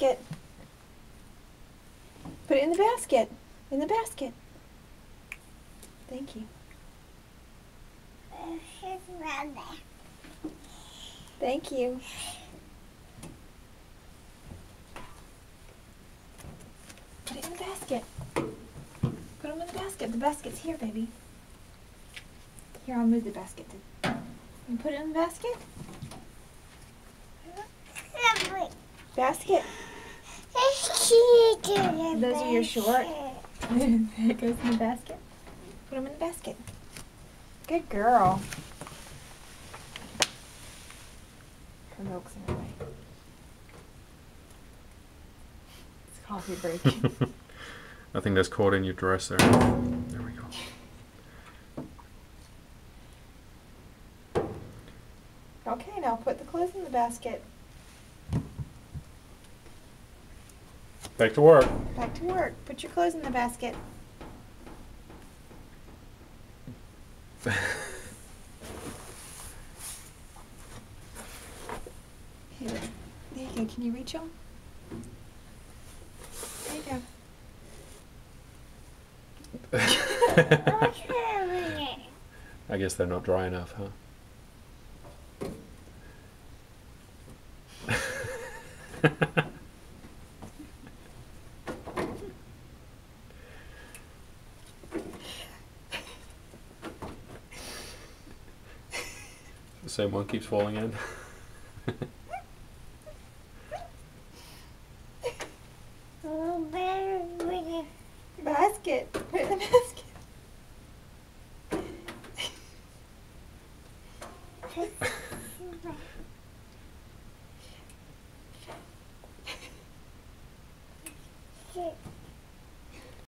basket. Put it in the basket. In the basket. Thank you. Thank you. Put it in the basket. Put them in the basket. The basket's here, baby. Here, I'll move the basket. You put it in the basket? Basket. Those are your shorts. It goes in the basket. Put them in the basket. Good girl. Her milk's in her way. It's coffee break. I think that's caught in your dress there. There we go. Okay, now put the clothes in the basket. Back to work. Back to work. Put your clothes in the basket. Here, there you go. Can you reach them? There you go. I guess they're not dry enough, huh? The same one keeps falling in. Basket. Put it in the basket.